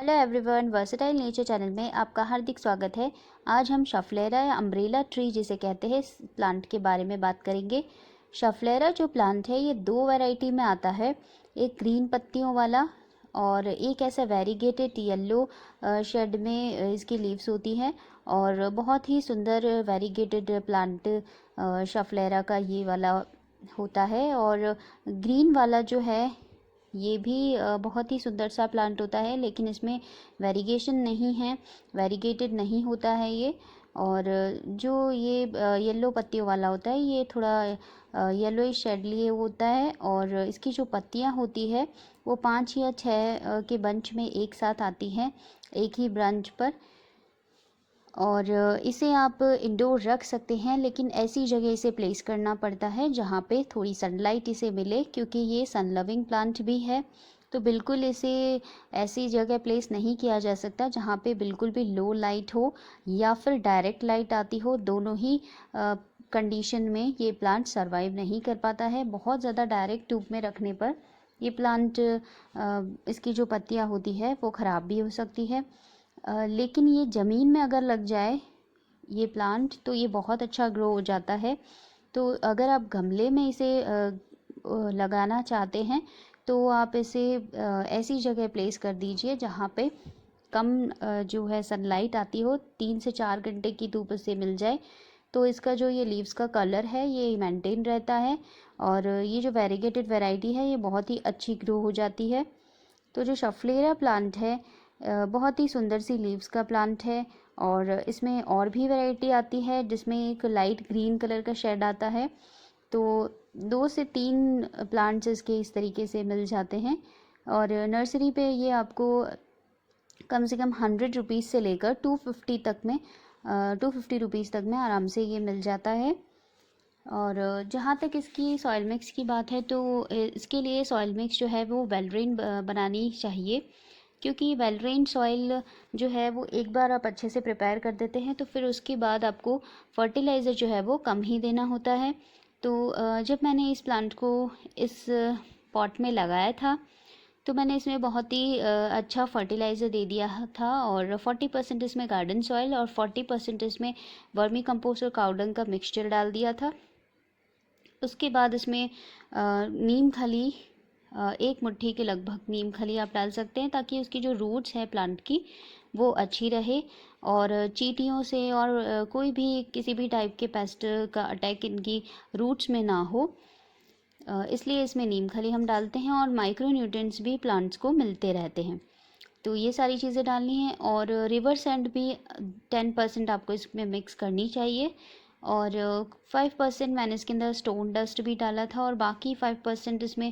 Hello everyone, versatile nature channel में आपका हार्दिक स्वागत है। आज हम शफलेरा या अम्ब्रेला ट्री जिसे कहते हैं इस प्लांट के बारे में बात करेंगे। शफलेरा जो प्लांट है ये दो वैरायटी में आता है, एक ग्रीन पत्तियों वाला और एक ऐसा वेरीगेटेड येलो शेड में इसकी लीव्स होती हैं और बहुत ही सुंदर वेरीगेटेड प्लांट शफलेरा का ये वाला होता है। और ग्रीन वाला जो है ये भी बहुत ही सुंदर सा प्लांट होता है, लेकिन इसमें वेरीगेशन नहीं है, वेरीगेटेड नहीं होता है ये। और जो ये येलो पत्तियों वाला होता है ये थोड़ा येलोइश शेड लिए होता है और इसकी जो पत्तियां होती है वो 5 या 6 के बंच में एक साथ आती हैं एक ही ब्रांच पर। और इसे आप इंडोर रख सकते हैं, लेकिन ऐसी जगह इसे प्लेस करना पड़ता है जहाँ पे थोड़ी सनलाइट इसे मिले, क्योंकि ये सन लविंग प्लांट भी है। तो बिल्कुल इसे ऐसी जगह प्लेस नहीं किया जा सकता जहाँ पे बिल्कुल भी लो लाइट हो या फिर डायरेक्ट लाइट आती हो। दोनों ही कंडीशन में ये प्लांट सरवाइव नहीं कर पाता है। बहुत ज़्यादा डायरेक्ट धूप में रखने पर ये प्लांट इसकी जो पत्तियाँ होती है वो ख़राब भी हो सकती है। लेकिन ये ज़मीन में अगर लग जाए ये प्लांट तो ये बहुत अच्छा ग्रो हो जाता है। तो अगर आप गमले में इसे लगाना चाहते हैं तो आप इसे ऐसी जगह प्लेस कर दीजिए जहाँ पे कम जो है सनलाइट आती हो, 3 से 4 घंटे की धूप इससे मिल जाए। तो इसका जो ये लीव्स का कलर है ये मेंटेन रहता है और ये जो वेरीगेटेड वैरायटी है ये बहुत ही अच्छी ग्रो हो जाती है। तो जो शफलेरा प्लांट है बहुत ही सुंदर सी लीव्स का प्लांट है और इसमें और भी वैरायटी आती है जिसमें एक लाइट ग्रीन कलर का शेड आता है। तो 2 से 3 प्लांट्स इसके इस तरीके से मिल जाते हैं और नर्सरी पे ये आपको कम से कम 100 रुपीज़ से लेकर 250 तक में 250 रुपीज़ तक में आराम से ये मिल जाता है। और जहाँ तक इसकी सॉइल मिक्स की बात है तो इसके लिए सॉइल मिक्स जो है वो वेल ड्रेन बनानी चाहिए, क्योंकि वेल ड्रेन सॉइल जो है वो एक बार आप अच्छे से प्रिपेयर कर देते हैं तो फिर उसके बाद आपको फर्टिलाइज़र जो है वो कम ही देना होता है। तो जब मैंने इस प्लांट को इस पॉट में लगाया था तो मैंने इसमें बहुत ही अच्छा फर्टिलाइज़र दे दिया था और 40% इसमें गार्डन सॉइल और 40% इसमें वर्मी कंपोस्ट और काउडंग का मिक्सचर डाल दिया था। उसके बाद इसमें नीम खली 1 मुट्ठी के लगभग नीम खली आप डाल सकते हैं, ताकि उसकी जो रूट्स है प्लांट की वो अच्छी रहे और चींटियों से और कोई भी किसी भी टाइप के पेस्ट का अटैक इनकी रूट्स में ना हो, इसलिए इसमें नीम खली हम डालते हैं और माइक्रो न्यूट्रिएंट्स भी प्लांट्स को मिलते रहते हैं। तो ये सारी चीज़ें डालनी है और रिवर सैंड भी 10% आपको इसमें मिक्स करनी चाहिए और 5% मैंने इसके अंदर स्टोन डस्ट भी डाला था और बाकी 5% इसमें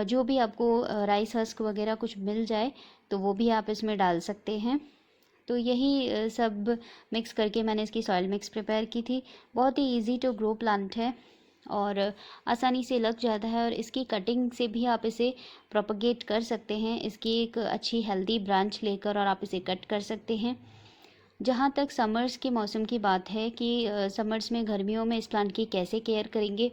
जो भी आपको राइस हस्क वगैरह कुछ मिल जाए तो वो भी आप इसमें डाल सकते हैं। तो यही सब मिक्स करके मैंने इसकी सॉइल मिक्स प्रिपेयर की थी। बहुत ही इजी टू ग्रो प्लांट है और आसानी से लग जाता है और इसकी कटिंग से भी आप इसे प्रोपगेट कर सकते हैं। इसकी एक अच्छी हेल्दी ब्रांच लेकर और आप इसे कट कर सकते हैं। जहाँ तक समर्स के मौसम की बात है कि समर्स में गर्मियों में इस प्लांट की कैसे केयर करेंगे,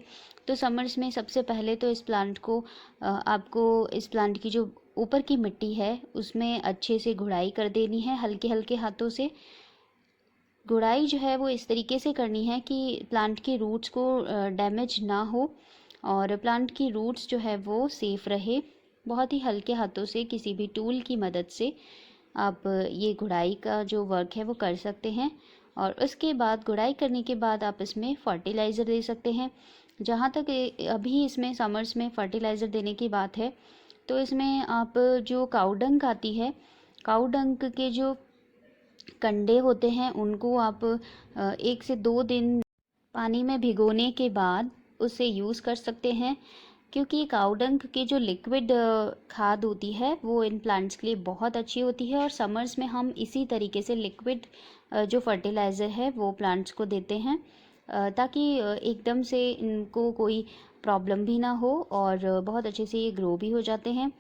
तो समर्स में सबसे पहले तो इस प्लांट को आपको इस प्लांट की जो ऊपर की मिट्टी है उसमें अच्छे से गुड़ाई कर देनी है, हल्के हल्के हाथों से। गुड़ाई जो है वो इस तरीके से करनी है कि प्लांट की रूट्स को डैमेज ना हो और प्लांट की रूट्स जो है वो सेफ रहे। बहुत ही हल्के हाथों से किसी भी टूल की मदद से आप ये गुड़ाई का जो वर्क है वो कर सकते हैं और उसके बाद गुड़ाई करने के बाद आप इसमें फर्टिलाइज़र दे सकते हैं। जहाँ तक अभी इसमें समर्स में फर्टिलाइज़र देने की बात है तो इसमें आप जो काउडंग आती है, काउडंग के जो कंडे होते हैं उनको आप 1 से 2 दिन पानी में भिगोने के बाद उसे यूज़ कर सकते हैं, क्योंकि काउडंग की जो लिक्विड खाद होती है वो इन प्लांट्स के लिए बहुत अच्छी होती है और समर्स में हम इसी तरीके से लिक्विड जो फर्टिलाइज़र है वो प्लांट्स को देते हैं ताकि एकदम से इनको कोई प्रॉब्लम भी ना हो और बहुत अच्छे से ये ग्रो भी हो जाते हैं।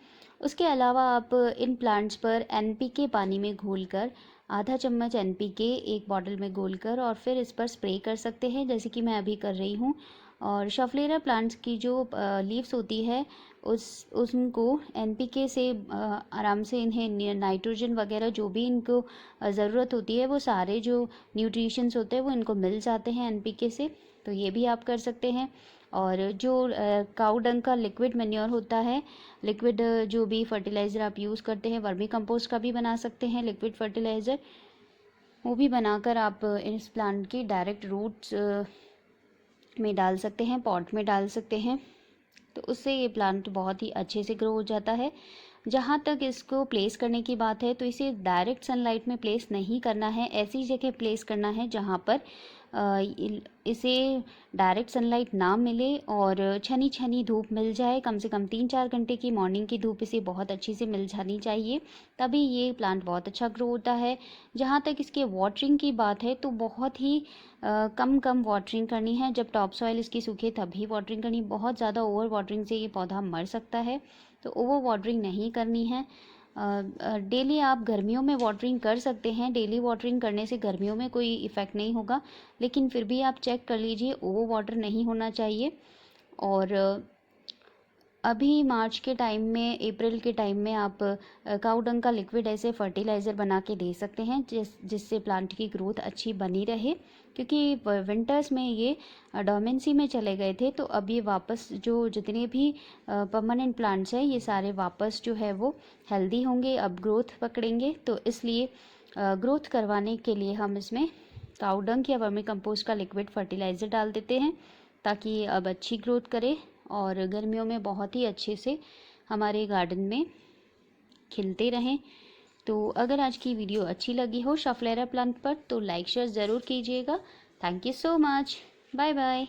उसके अलावा आप इन प्लांट्स पर एनपीके पानी में घोलकर आधा चम्मच एनपीके एक बॉटल में घोलकर और फिर इस पर स्प्रे कर सकते हैं, जैसे कि मैं अभी कर रही हूँ। और शफलेरा प्लांट्स की जो लीव्स होती है उनको एनपीके से आराम से इन्हें नाइट्रोजन वगैरह जो भी इनको ज़रूरत होती है वो सारे जो न्यूट्रिशंस होते हैं वो इनको मिल जाते हैं एनपीके से। तो ये भी आप कर सकते हैं। और जो काऊ डंग का लिक्विड मैन्योर होता है, लिक्विड जो भी फर्टिलाइज़र आप यूज़ करते हैं, वर्मी कंपोस्ट का भी बना सकते हैं लिक्विड फर्टिलाइज़र, वो भी बनाकर आप इस प्लांट की डायरेक्ट रूट्स में डाल सकते हैं, पॉट में डाल सकते हैं। तो उससे ये प्लांट बहुत ही अच्छे से ग्रो हो जाता है। जहाँ तक इसको प्लेस करने की बात है तो इसे डायरेक्ट सनलाइट में प्लेस नहीं करना है, ऐसी जगह प्लेस करना है जहाँ पर इसे डायरेक्ट सनलाइट ना मिले और छनी छनी धूप मिल जाए। कम से कम 3-4 घंटे की मॉर्निंग की धूप इसे बहुत अच्छी से मिल जानी चाहिए, तभी ये प्लांट बहुत अच्छा ग्रो होता है। जहाँ तक इसके वाटरिंग की बात है तो बहुत ही कम वाटरिंग करनी है। जब टॉप सॉइल इसकी सूखे तभी वाटरिंग करनी, बहुत ज़्यादा ओवर वाटरिंग से ये पौधा मर सकता है, तो ओवर वाटरिंग नहीं करनी है। डेली आप गर्मियों में वाटरिंग कर सकते हैं, डेली वाटरिंग करने से गर्मियों में कोई इफ़ेक्ट नहीं होगा, लेकिन फिर भी आप चेक कर लीजिए, ओवर वाटर नहीं होना चाहिए। और अभी मार्च के टाइम में, अप्रैल के टाइम में आप काऊ डंग का लिक्विड ऐसे फर्टिलाइज़र बना के दे सकते हैं जिससे प्लांट की ग्रोथ अच्छी बनी रहे, क्योंकि विंटर्स में ये डोमेंसी में चले गए थे। तो अब ये वापस जो जितने भी परमानेंट प्लांट्स हैं ये सारे वापस जो है वो हेल्दी होंगे, अब ग्रोथ पकड़ेंगे। तो इसलिए ग्रोथ करवाने के लिए हम इसमें काऊ डंग या वर्मी कंपोस्ट का लिक्विड फर्टिलाइज़र डाल देते हैं, ताकि ये अब अच्छी ग्रोथ करे और गर्मियों में बहुत ही अच्छे से हमारे गार्डन में खिलते रहें। तो अगर आज की वीडियो अच्छी लगी हो शफलेरा प्लांट पर तो लाइक शेयर ज़रूर कीजिएगा। Thank you so much. Bye bye.